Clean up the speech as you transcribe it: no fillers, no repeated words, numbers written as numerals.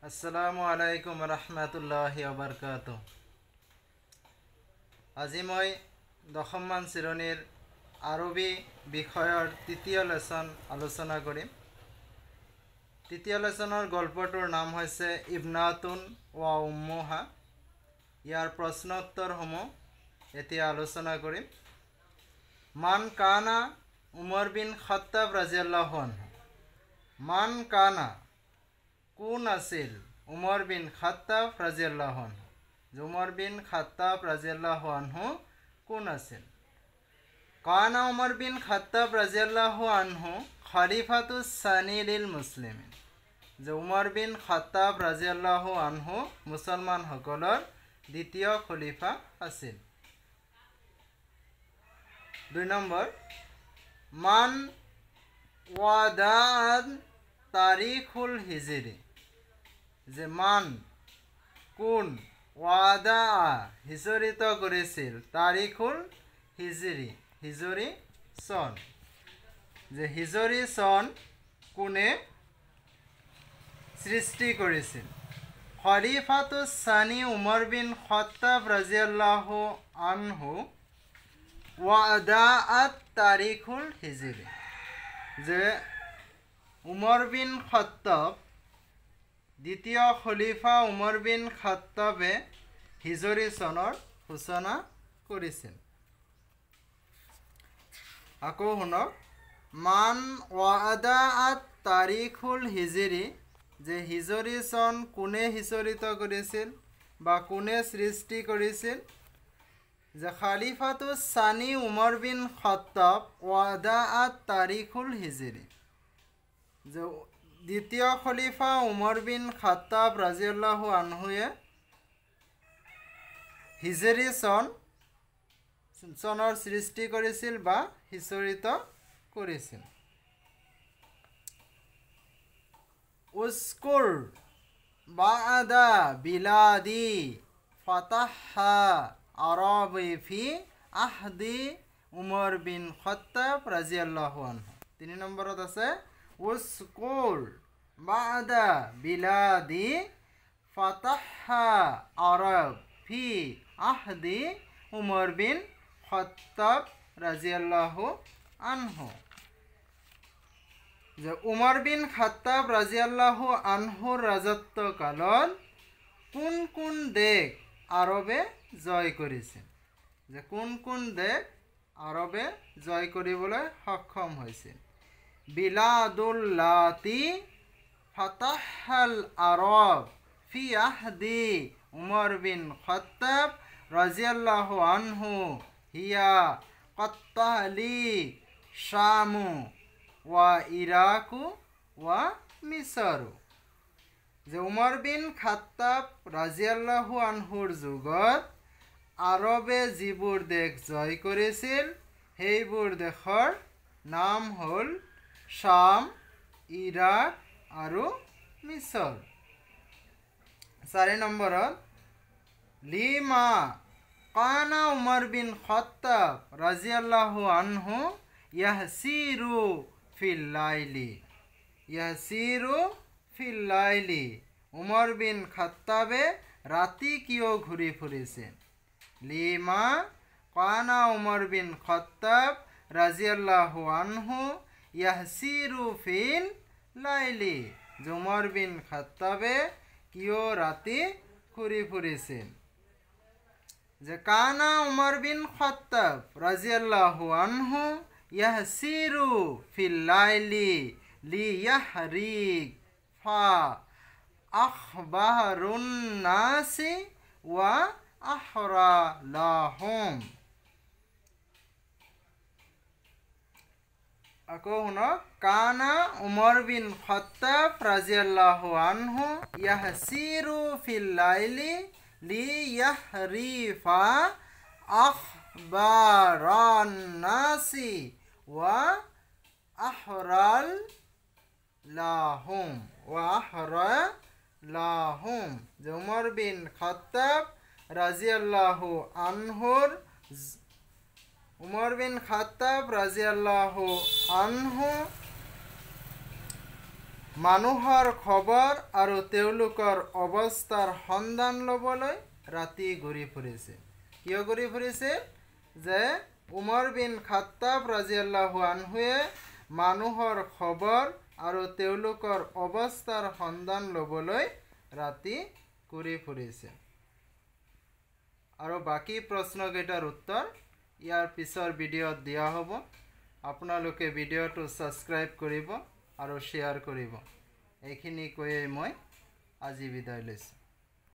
আসসালামু আলাইকুম ৰহমতুল্লাহি ওবাৰকাতুহ। আজি মই দশমমান শ্ৰেণীৰ আৰবী বিষয়ৰ তৃতীয় লেসন আলোচনা কৰিম। তৃতীয় লেসনৰ গল্পটোৰ নাম হৈছে ইবনাতুন ওয়া উম্মুহা। ইয়াৰ প্ৰশ্নোত্তৰসমূহ এতিয়া আলোচনা কৰিম। মান কানা উমৰ বিন খাত্তাব ৰাদিয়াল্লাহু আনহু। মান কানা কোন আছিল উমৰ বিন খাত্তাব ৰাদিয়াল্লাহু আনহু। উমৰ বিন খাত্তাব ৰাদিয়াল্লাহু আনহু কোন আছিল? কানা উমৰ বিন খাত্তাব ৰাদিয়াল্লাহু আনহু খলিফাতুস সানি লিল মুসলিমিন। যে উমৰ বিন খাত্তাব ৰাদিয়াল্লাহু আনহু মুছলমানসকলৰ দ্বিতীয় খলিফা আছিল। 2 নম্বৰ, মান ওয়াদাত তাৰিখুল হিজৰি। যে মান কোন ওয়াদা হিজৰিত কৰিছিল তাৰিখুল হিজৰি, হিজৰি চন। যে হিজৰি চন কোনে সৃষ্টি কৰিছিল? খলিফাতুস সানি উমৰ বিন খাত্তাব ৰাদিয়াল্লাহু আনহু ওয়াদাত তাৰিখুল হিজৰি। যে উমৰ বিন খাত্তাব দ্বিতীয় খলিফা উমৰ বিন খাত্তাবে হিজৰি চনৰ সূচনা কৰিছিল। আকৌ শুনক, মান ওয়াদাত তাৰিখুল হিজৰি। যে হিজৰি চন কোনে হিজৰিত কৰিছিল বা কোনে সৃষ্টি কৰিছিল? যে খলিফাতুস সানি উমৰ বিন খাত্তাব ওয়াদাত তাৰিখুল হিজৰি। যে দ্বিতীয় খলিফা উমৰ বিন খাত্তাব ৰাদিয়াল্লাহু আনহুয়ে হিজৰি চনৰ সৃষ্টি কৰিছিল বা হিজৰিত কৰিছিল। উস্কুৰ বাদা বিলাদি ফাতাহা আৰবি ফি আহদি উমৰ বিন খাত্তাব ৰাদিয়াল্লাহু আনহু। 3 নম্বৰত আছে উস্কুৰ বাদা বিলাদি ফাতাহা আৰব ফি আহদি উমৰ বিন খাত্তাব ৰাদিয়াল্লাহু আনহু। যে উমৰ বিন খাত্তাব ৰাদিয়াল্লাহু আনহুৰ ৰাজত্ব কালত কোন কোন দেশ আৰবে জয় কৰিছিল? যে কোন কোন দেশ আৰবে জয় কৰিবলৈ সক্ষম হৈছিল? বিলাদুল্লাতি ফাতাহাল আৰব ফি আহদি উমৰ বিন খাত্তাব ৰাদিয়াল্লাহু আনহু হিয়া কত্তালি শামু ওয়া ইৰাকু ওয়া মিছৰো। যে উমৰ বিন খাত্তাব ৰাদিয়াল্লাহু আনহুৰ যুগত আৰবে যিবোৰ দেশ জয় কৰিছিল সেইবোৰ দেশৰ নাম হ'ল শাম, ইৰাক আৰু মিছৰ। 4 নম্বৰত লিমা কানা উমৰ বিন খাত্তাব ৰাদিয়াল্লাহু আনহু ইয়াহসিৰু ফিল লাইলি। ইয়াহসিৰু ফিল লাইলি। উমৰ বিন খাত্তাবে ৰাতি কিয় ঘূৰি ফুৰিছিল? লিমা কানা উমৰ বিন খাত্তাব ৰাদিয়াল্লাহু আনহু ইয়াহসিৰু ফিল লাইলি। যে উমৰ বিন খাত্তাবে কিয় ৰাতি ঘূৰি ফুৰিছিল? যে কানা উমৰ বিন খাত্তাব ৰাদিয়াল্লাহু আনহু ইয়াহসিৰু ফিল লাইলি লিয়াহৰিক ফা আখবাৰুন নাসি ওয়া আহৰা লাহুম। আকৌ শুনক, কানা উমৰ বিন খাত্তাব ৰাদিয়াল্লাহু আনহু ইয়াহসিৰু ফিল লাইলি লিয়াহরিফা আখবারান নাসি ওয়া আহরাল লাহুম ওয়া আহরা লাহুম। যে উমর বিন খাত্তাব রাদিয়াল্লাহু আনহুর উমর বিন খাত্তাব রাদিয়াল্লাহু আনহু মানুহৰ খবৰ আৰু তেওঁলোকৰ অৱস্থাৰ সন্ধান ল'বলৈ ৰাতি ঘূৰি ফুৰিছিল। কিয় ঘূৰি ফুৰিছিল? যে উমৰ বিন খাত্তাব ৰাজিয়াল্লাহু আনহুৱে মানুহৰ খবৰ আৰু তেওঁলোকৰ অৱস্থাৰ সন্ধান ল'বলৈ ৰাতি ঘূৰি ফুৰিছিল। আৰু বাকী প্ৰশ্নকেইটাৰ উত্তৰ ইয়াৰ পিছৰ ভিডিঅ'ত দিয়া হ'ব। আপোনালোকে ভিডিঅ'টো ছাবস্ক্ৰাইব কৰিব আৰু শ্বেয়াৰ কৰিব। এইখিনি কৈয়ে মই আজি বিদায় লৈছোঁ।